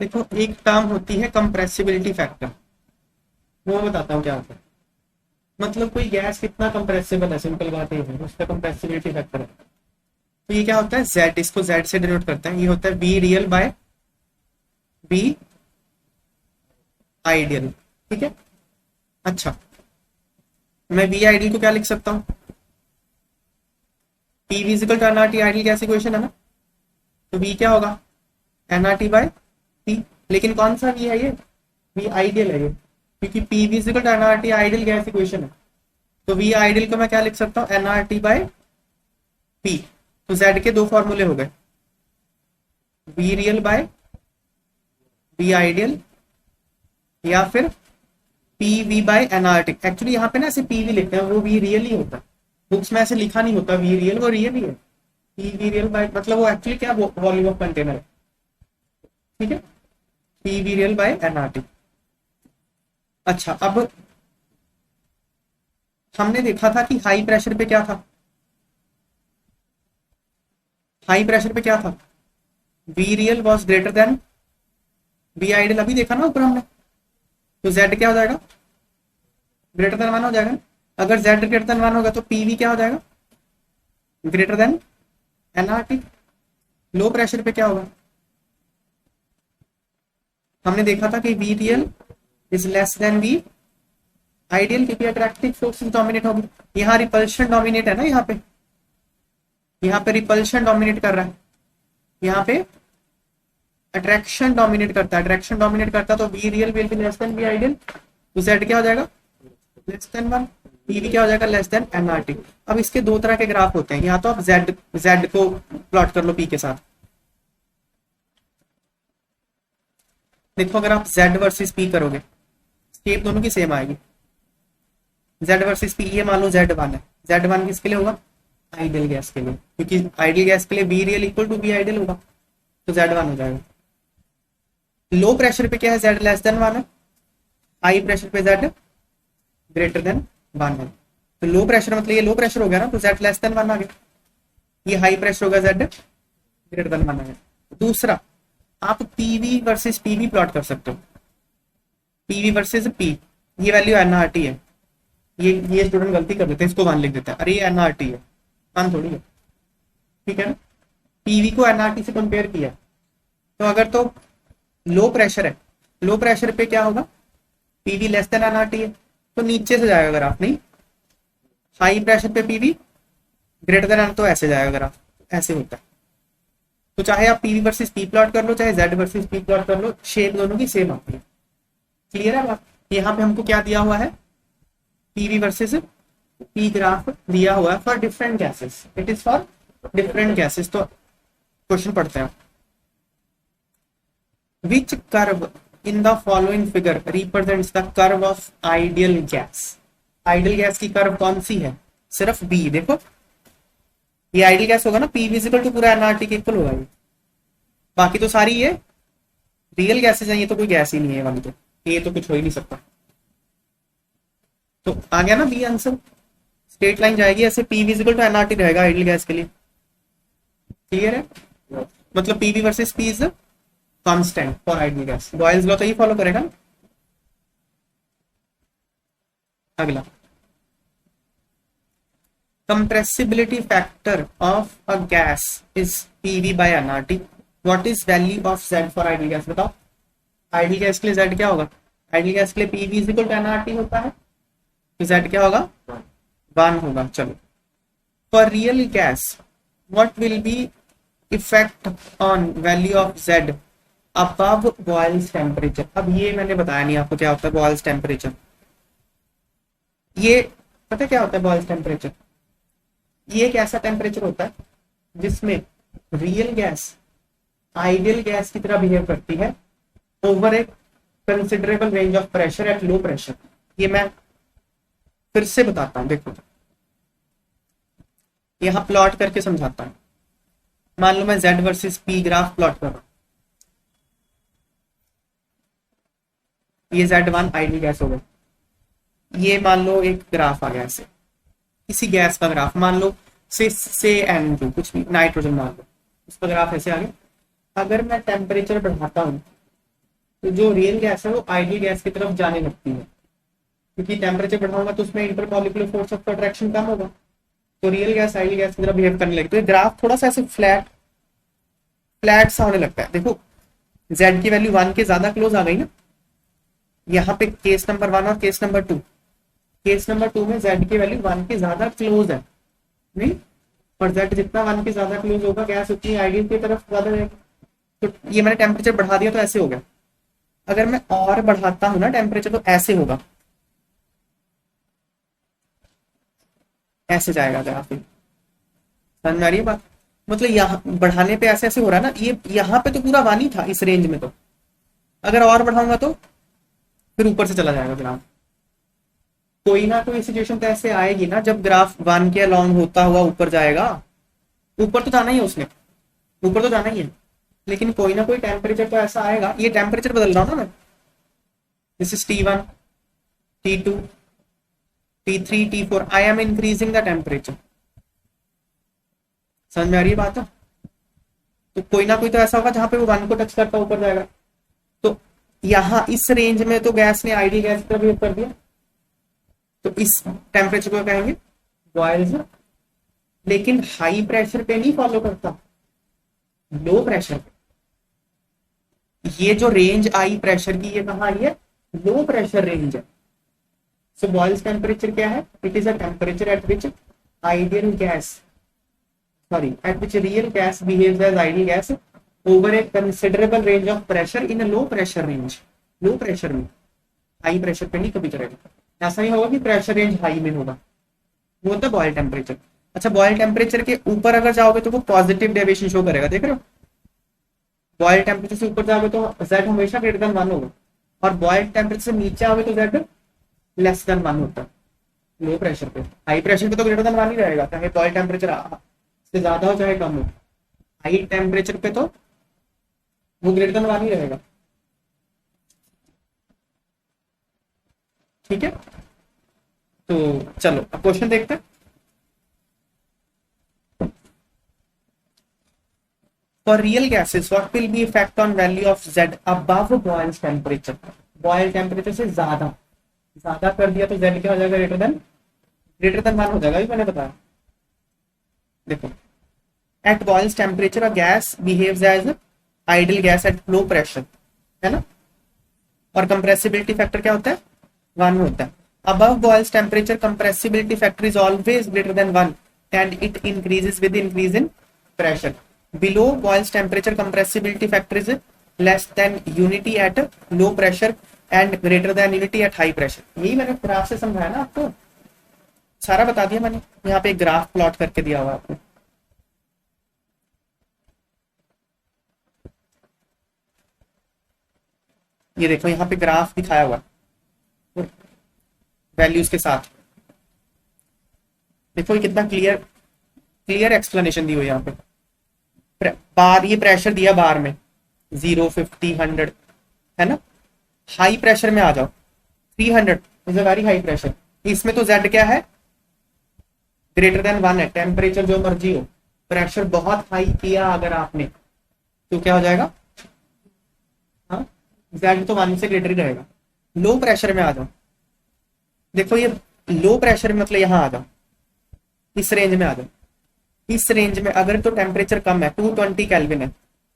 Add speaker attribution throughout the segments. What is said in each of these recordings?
Speaker 1: देखो एक टर्म होती है कंप्रेसिबिलिटी फैक्टर, वो मैं बताता हूँ क्या होता है। मतलब कोई गैस कितना कंप्रेसिबल है, सिंपल बात ये है, उसका कंप्रेसिबिलिटी फैक्टर है। तो ये क्या होता है, जेड, इसको जेड से डिनोट करते हैं। ये होता है be real bye be ideal. ठीक है। अच्छा, मैं बी आइडियल को क्या लिख सकता हूँ, P V equal to NRT ideal gas equation है ना। तो बी क्या होगा, एनआरटी बाय पी। लेकिन कौन सा बी है ये, बी आइडियल है ये, क्योंकि P V equal to NRT ideal gas equation है। तो वी आइडियल को मैं क्या लिख सकता हूँ, एनआरटी बाय पी। तो जेड के दो फॉर्मूले हो गए, V real by V ideal, या फिर P V by NRT. Actually यहाँ पे ना ऐसे पी वी लिखते हैं, वो वी रियल ही होता है, बुक्स में ऐसे लिखा नहीं होता वी रियल, वो रियल ही है। पी वी रियल बाय मतलब वो एक्चुअली क्या वॉल्यूम ऑफ कंटेनर है। ठीक है, P V real bye NRT. अच्छा, अब हमने देखा था कि हाई प्रेशर पे क्या था, हाई प्रेशर पे क्या था, V real was greater than V ideal. अभी देखा ना ऊपर हमने। तो जेड क्या हो जाएगा, ग्रेटर देन वन हो जाएगा। अगर जेड ग्रेटर देन वन होगा तो पीवी क्या हो जाएगा, greater than NRT. Low pressure पे क्या होगा, हमने देखा था कि V real is less than V ideal, क्योंकि अट्रैक्टिव फोर्सेस डोमिनेट होगी। यहाँ रिपल्शन डोमिनेट है ना, यहाँ पे रिपल्शन डोमिनेट कर रहा है, यहाँ पे अट्रैक्शन डोमिनेट करता है। अट्रैक्शन डोमिनेट करता है तो V real will be less than V ideal. तो जेड क्या हो जाएगा, लेस देन वन। पीवी क्या हो जाएगा, लेस देन एनआरटी। अब इसके दो तरह के ग्राफ होते हैं, या तो आप जेड जेड को प्लॉट कर लो पी के साथ। देखो अगर आप जेड वर्सेस पी करोगे, स्टेप दोनों की सेम आएगी। जेड वर्सेस पी, ये मान लो जेड वन है, जेड वन किसके लिए होगा, आइडियल गैस के लिए, क्योंकि आइडियल गैस के लिए V real equal to V ideal होगा, तो जेड वन हो जाएगा। लो प्रेशर पे क्या है, जेड लेस देन वन है। हाई प्रेशर पे जेड ग्रेटर देन वन है। तो लो प्रेशर मतलब ये लो प्रेशर हो गया ना, तो जेड लेस देन वन आ गया। ये हाई प्रेशर होगा, जेड ग्रेटर देन वन आ गया। दूसरा, आप पीवी वर्सेस पीवी प्लॉट कर सकते हो, पीवी वर्सेस पी। ये वैल्यू एनआरटी है, ये स्टूडेंट गलती कर देते हैं, इसको वन लिख देता है, अरे ये एनआरटी है, वन थोड़ी है। ठीक है ना, पीवी को एनआरटी से कंपेयर किया। तो अगर तो लो प्रेशर है, लो प्रेशर पे क्या होगा, पीवी लेस देन एनआरटी है, तो नीचे से जाएगा ग्राफ, नहीं हाई प्रेशर पे पीवी ग्रेटर देन एन, तो ऐसे जाएगा ग्राफ, ऐसे होता है। तो चाहे आप पीवी वर्सेस पी प्लॉट कर लो, चाहे जेड वर्सेस पी प्लॉट कर लो, शेप दोनों की सेम आती है। क्लियर है बात। यहाँ पे हमको क्या दिया हुआ है, पीवी वर्सेस पी ग्राफ दिया हुआ है for different gases, it is for different gases. तो क्वेश्चन पढ़ते हैं, which curve in the following figure represents the curve of ideal gas. Ideal gas की कर्व कौन सी है, सिर्फ बी। देखो ये आइडियल गैस होगा ना, पी विजिकल टू पूरा एनआरटी के इक्वल होगा ये, बाकी तो सारी ये रियल गैसेज हैं, ये तो कोई गैस ही नहीं है, तो ये तो कुछ हो ही नहीं सकता। तो आ गया ना बी आंसर, स्ट्रेट लाइन जाएगी ऐसे, पी विजिकल टू एनआरटी रहेगा आइडियल गैस के लिए। क्लियर है, मतलब PV versus P is constant for ideal gas. Boyle's law तो ही फॉलो करेगा। अगला, compressibility factor of a gas is PV by nRT. What is value of Z for ideal gas? बताओ, ideal gas के लिए Z क्या होगा, ideal gas के लिए PV is equal to nRT होता है, तो Z क्या होगा, 1 होगा। चलो, for real gas what will be effect on value of Z above boils temperature. अब ये मैंने बताया नहीं आपको क्या होता है बॉयल्स टेम्परेचर। ये पता क्या होता है बॉयल्स टेम्परेचर, ये एक ऐसा टेम्परेचर होता है जिसमें रियल गैस आइडियल गैस की तरह बिहेव करती है over A considerable range of pressure at low pressure. ये मैं फिर से बताता हूं, देखो यहां प्लॉट करके समझाता हूं। मान लो मैं Z versus P graph plot कर रहा हूं, ये Z1 आइडियल गैस हो गई, ये मान लो एक ग्राफ आ गया ऐसे, किसी गैस का ग्राफ मान लो से N2 कुछ भी नाइट्रोजन मान लो, उसका ग्राफ ऐसे आ गया। अगर मैं टेम्परेचर बढ़ाता हूं तो जो रियल गैस है वो आइडियल गैस की तरफ जाने लगती है, क्योंकि टेम्परेचर बढ़ाऊंगा तो उसमें इंटरमॉलिक्यूलर फोर्स ऑफ अट्रैक्शन कम होगा, तो रियल गैस आइडियल गैस की तरफ बिहेव करने लगती है। तो ग्राफ थोड़ा सा ऐसे फ्लैट फ्लैट सा होने लगता है। देखो z की वैल्यू 1 के ज्यादा क्लोज आ गई ना, यहाँ पे केस नंबर 1 और केस नंबर 2, केस नंबर 2 में z की वैल्यू 1 के ज्यादा क्लोज है नहीं, और z जितना 1 के ज्यादा क्लोज होगा गैस उतनी आइडियल की तरफ ज्यादा रहेगी। तो ये मैंने टेम्परेचर बढ़ा दिया तो ऐसे हो गया। अगर मैं और बढ़ाता हूं ना टेम्परेचर तो ऐसे होगा, ऐसे जाएगा ग्राफ। समझ में आ रही है बात? मतलब यहाँ बढ़ाने पे ऐसे ऐसे हो रहा है ना, ये यहाँ पे तो पूरा 1 ही था इस रेंज में, तो अगर और बढ़ाऊंगा तो फिर ऊपर से चला जाएगा ग्राफ। कोई ना कोई सिचुएशन तो ऐसे आएगी ना जब ग्राफ 1 के अलोंग होता हुआ ऊपर जाएगा। ऊपर तो जाना ही है उसने, ऊपर तो जाना ही है, लेकिन कोई ना कोई टेम्परेचर तो ऐसा आएगा। ये टेम्परेचर बदल रहा हूं ना मैं, this is T1, T2, T3, T4, I am increasing the temperature. समझ में आ रही है बात? तो कोई ना कोई तो ऐसा होगा जहां पे वो 1 को टच करता ऊपर जाएगा। तो यहाँ इस रेंज में तो गैस ने आइडियल गैस का बिहेव कर दिया, तो इस टेम्परेचर को कहेंगे बॉयल्स। लेकिन हाई प्रेशर पे नहीं फॉलो करता, लो प्रेशर पे। ये जो रेंज आई प्रेशर की, ये कहाँ आई है? लो प्रेशर रेंज है। सो बॉयल्स टेम्परेचर क्या है? It is a temperature at which ideal gas, sorry, at which real gas behaves as ideal gas over a considerable range of pressure in a low pressure range। Low pressure में, high pressure पे नहीं कभी करेगा। ऐसा ही होगा कि pressure range high में होगा, वो होता है बॉयल टेम्परेचर। अच्छा, बॉयल टेम्परेचर के ऊपर अगर जाओगे तो वो पॉजिटिव डेविएशन शो करेगा, देख रहे हो? बॉयल टेम्परेचर से ऊपर जाओगे तो z हमेशा ग्रेटर देन 1 होगा, और बॉयल टेम्परेचर से नीचे आओगे तो z लेस देन 1 होता है लो प्रेशर पे। हाई प्रेशर पे तो ग्रेटर देन 1 ही रहेगा, चाहे बॉयल टेम्परेचर से ज्यादा हो चाहे कम हो। हाई टेम्परेचर पे तो वो ग्रेटर देन 1 ही रहेगा। ठीक है, तो चलो अब क्वेश्चन देखते हैं। For real gases, what will be effect on value of Z above boil temperature? Boyle temperature से ज्यादा ज्यादा कर दिया तो Z क्या हो जाएगा? ग्रेटर देन 1 हो जाएगा, ये मैंने बताया। देखो, at boils temperature a gas behaves as ideal gas at low pressure, है ना? और कंप्रेसिबिलिटी फैक्टर क्या होता है? 1 होता है। above boils temperature compressibility factor is always greater than 1 and it increases with increase in pressure. below boils temperature compressibility factor is less than unity at low pressure and greater than unity at high pressure। यही मैंने graph से समझाया ना आपको, सारा बता दिया मैंने। यहाँ पे ग्राफ प्लॉट करके दिया हुआ आपको। ये देखो यहाँ पे ग्राफ दिखाया हुआ वैल्यूज के साथ। देखो ये कितना क्लियर एक्सप्लेनेशन दी हुई है यहाँ पे। बार, ये प्रेशर दिया बार में 0, 50, 100, है ना? हाई प्रेशर में आ जाओ, 300 is a very high pressure. इसमें तो Z क्या है? ग्रेटर देन 1 है। टेम्परेचर जो मर्जी हो, प्रेशर बहुत हाई किया अगर आपने तो क्या हो जाएगा? हाँ, Z तो 1 से ग्रेटर ही रहेगा। लो प्रेशर में आ जाओ, देखो ये लो प्रेशर में मतलब यहाँ आ जाओ, इस रेंज में आ जाओ। इस रेंज में अगर तो टेम्परेचर कम है, 220 केल्विन है,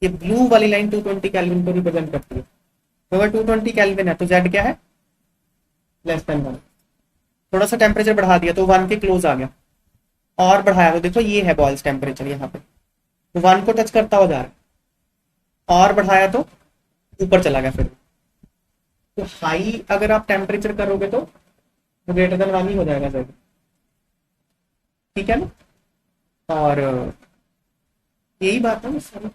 Speaker 1: ये ब्लू वाली लाइन 220 केल्विन को रिप्रेजेंट करती है। तो अगर 220 केल्विन है तो Z क्या है? Less than 1। थोड़ा सा टेम्परेचर बढ़ा दिया तो 1 के क्लोज आ गया, और बढ़ाया तो देखो ये है बॉयल्स टेम्परेचर, यहाँ पे तो 1 को टच करता हुआ जा रहा है, और बढ़ाया तो ऊपर चला गया। फिर तो हाई अगर आप टेम्परेचर करोगे तो ग्रेटर देन 1 ही हो जाएगा Z, ठीक है ना? और यही बात है सर।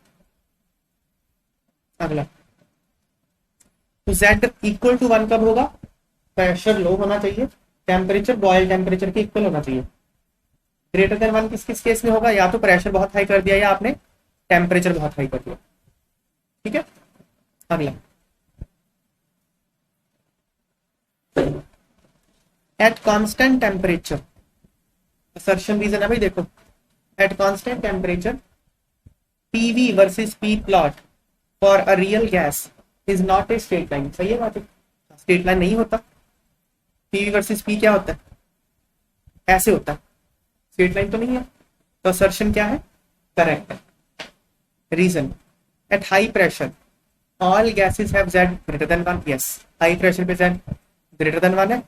Speaker 1: अगला, तो Z इक्वल टू 1 कब होगा? प्रेशर लो होना चाहिए, टेम्परेचर बॉयल टेम्परेचर के इक्वल होना चाहिए। ग्रेटर देन 1 किस किस केस में होगा? या तो प्रेशर बहुत हाई कर दिया या आपने टेम्परेचर बहुत हाई कर दिया। ठीक है, अगला, at constant temperature, assertion reason है भाई। देखो, at constant temperature PV versus P plot for a real gas is not a straight line. सही है बात है, स्ट्रेट लाइन नहीं होता। पी वर्सेस पी क्या होता है, ऐसे होता है, स्ट्रेट लाइन तो नहीं है। तो असर्शन क्या है, करेक्ट है। Reason, at high pressure all gases have Z greater than 1। Yes, high pressure पे Z ग्रेटर देन 1 है,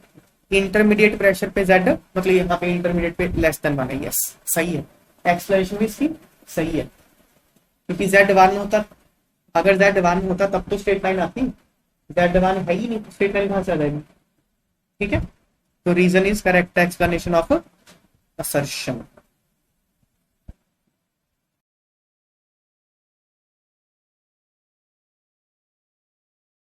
Speaker 1: इंटरमीडिएट प्रेशर पे Z मतलब यहाँ पे इंटरमीडिएट पे लेस देन 1 है। यस सही है, एक्सप्लेनेशन भी इसकी सही है, क्योंकि Z1 होता, अगर Z1 होता तब तो स्ट्रेट लाइन आती, Z1 है ही नहीं तो स्ट्रेट लाइन कहां से आ जाएगी। ठीक है, तो reason is correct explanation of assertion.